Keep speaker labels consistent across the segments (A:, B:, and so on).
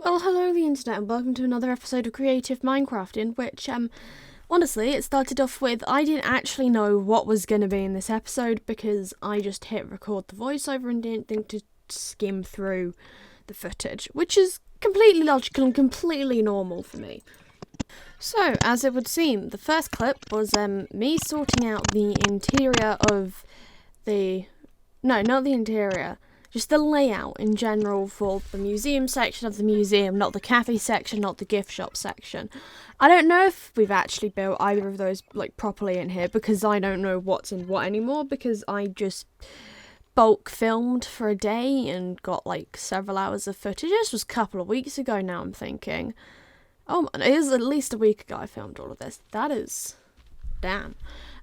A: Well, hello the internet and welcome to another episode of Creative Minecraft in which, honestly, it started off with I didn't actually know what was going to be in this episode because I just hit record the voiceover and didn't think to skim through the footage, which is completely logical and completely normal for me. So, as it would seem, the first clip was me sorting out the interior of the... No, not the interior. Just the layout in general for the museum section of the museum, not the cafe section, not the gift shop section. I don't know if we've actually built either of those properly in here because I don't know what's in what anymore because I just bulk filmed for a day and got several hours of footage. This was a couple of weeks ago now, I'm thinking. Oh man, it is at least a week ago I filmed all of this. That is... damn.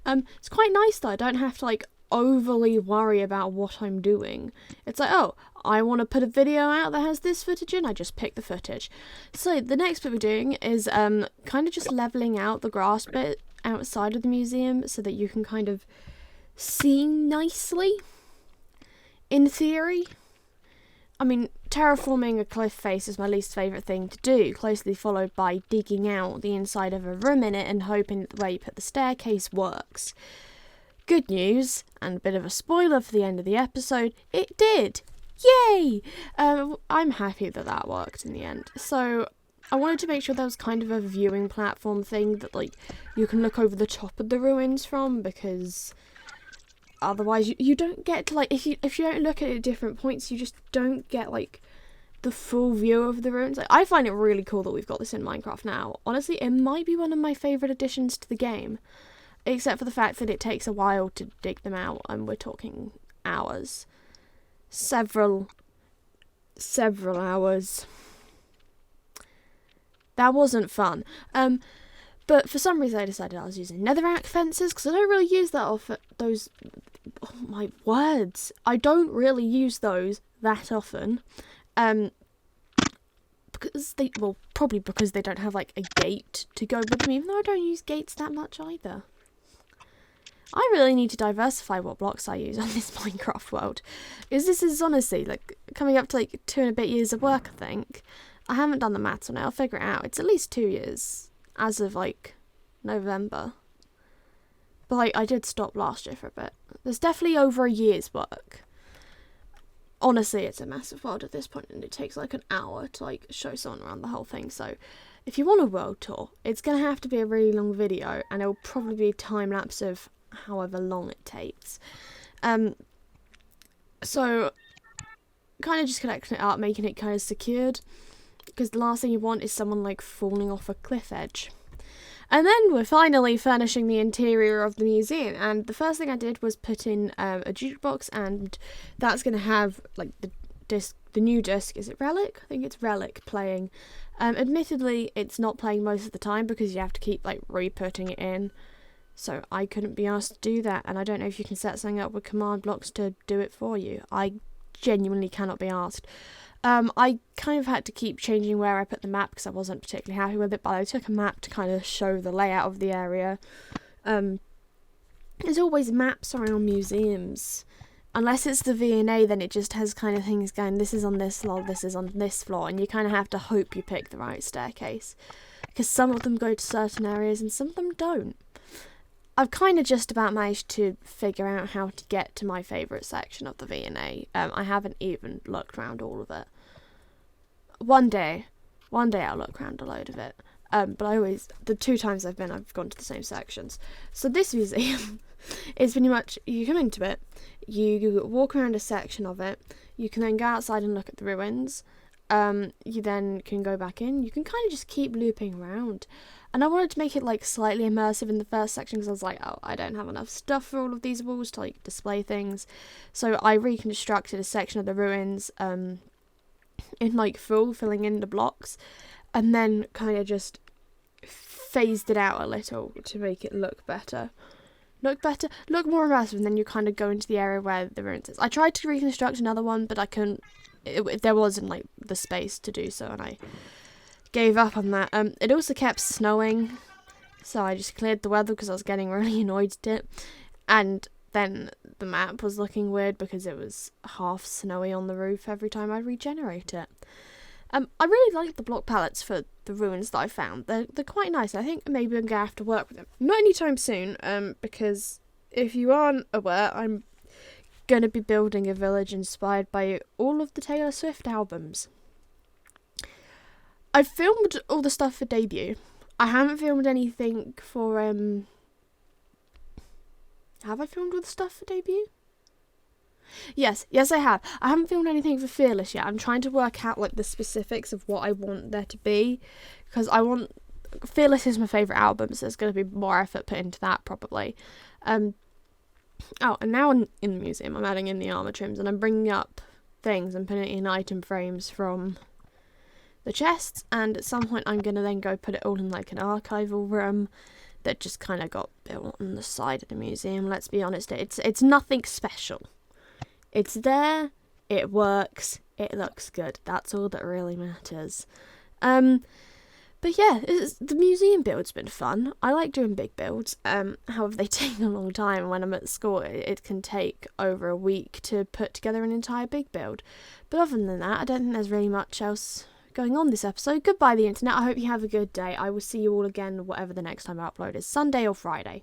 A: It's quite nice though, I don't have to overly worry about what I'm doing. It's oh, I want to put a video out that has this footage in, I just pick the footage. So the next bit we're doing is kind of just leveling out the grass bit outside of the museum so that you can kind of see nicely, in theory. I mean, terraforming a cliff face is my least favourite thing to do, closely followed by digging out the inside of a room in it and hoping that the way you put the staircase works. Good news, and a bit of a spoiler for the end of the episode, it did! Yay! I'm happy that that worked in the end. So, I wanted to make sure there was kind of a viewing platform thing that, you can look over the top of the ruins from, because otherwise you don't get to, if you don't look at it at different points, you just don't get, the full view of the ruins. I find it really cool that we've got this in Minecraft now. Honestly, it might be one of my favourite additions to the game. Except for the fact that it takes a while to dig them out, and we're talking hours. Several hours. That wasn't fun. But for some reason I decided I was using netherrack fences, because I don't really use that often. Those... oh my words. I don't really use those that often. Because they... well, probably because they don't have, a gate to go with them, even though I don't use gates that much either. I really need to diversify what blocks I use on this Minecraft world. Because this is honestly, coming up to 2 and a bit years of work, I think. I haven't done the maths on it, I'll figure it out. It's at least 2 years, as of, November. But, I did stop last year for a bit. There's definitely over a year's work. Honestly, it's a massive world at this point, and it takes, an hour to, show someone around the whole thing, so... if you want a world tour, it's going to have to be a really long video, and it'll probably be a time-lapse of however long it takes. So kind of just connecting it up, making it kind of secured, because the last thing you want is someone falling off a cliff edge. And then we're finally furnishing the interior of the museum, and the first thing I did was put in a jukebox, and that's going to have the new disc. Is it Relic? I think it's Relic playing. Admittedly, it's not playing most of the time because you have to keep re-putting it in. So I couldn't be asked to do that, and I don't know if you can set something up with command blocks to do it for you. I genuinely cannot be asked. I kind of had to keep changing where I put the map because I wasn't particularly happy with it, but I took a map to kind of show the layout of the area. There's always maps around museums. Unless it's the V&A, then it just has kind of things going, this is on this floor, this is on this floor, and you kind of have to hope you pick the right staircase. Because some of them go to certain areas and some of them don't. I've kind of just about managed to figure out how to get to my favourite section of the V&A. I haven't even looked around all of it. One day I'll look around a load of it. But the 2 times I've gone to the same sections. So this museum is pretty much, you come into it, you walk around a section of it, you can then go outside and look at the ruins, you then can go back in, you can kind of just keep looping around. And I wanted to make it slightly immersive in the first section because I was oh, I don't have enough stuff for all of these walls to display things. So I reconstructed a section of the ruins in full, filling in the blocks, and then kind of just phased it out a little to make it look better. Look more immersive, and then you kind of go into the area where the ruins is. I tried to reconstruct another one, but I couldn't. There wasn't the space to do so, and I gave up on that. It also kept snowing, so I just cleared the weather because I was getting really annoyed at it. And then the map was looking weird because it was half snowy on the roof every time I regenerate it. I really like the block palettes for the ruins that I found. They're quite nice. I think maybe I'm gonna have to work with them. Not anytime soon, because if you aren't aware, I'm gonna be building a village inspired by all of the Taylor Swift albums. I've filmed all the stuff for debut. I haven't filmed anything for Have I filmed all the stuff for debut? Yes, I have. I haven't filmed anything for Fearless yet. I'm trying to work out like the specifics of what I want there to be, because Fearless is my favourite album, so there's going to be more effort put into that probably. And now in the museum, I'm adding in the armour trims, and I'm bringing up things and putting it in item frames from the chests, and at some point I'm going to then go put it all in like an archival room that just kind of got built on the side of the museum. Let's be honest, it's nothing special. It's there, it works, it looks good. That's all that really matters. But yeah, the museum build's been fun. I like doing big builds. However, they take a long time. When I'm at school, it can take over a week to put together an entire big build. But other than that, I don't think there's really much else going on this episode. Goodbye, the internet. I hope you have a good day. I will see you all again, whatever the next time I upload is, Sunday or Friday.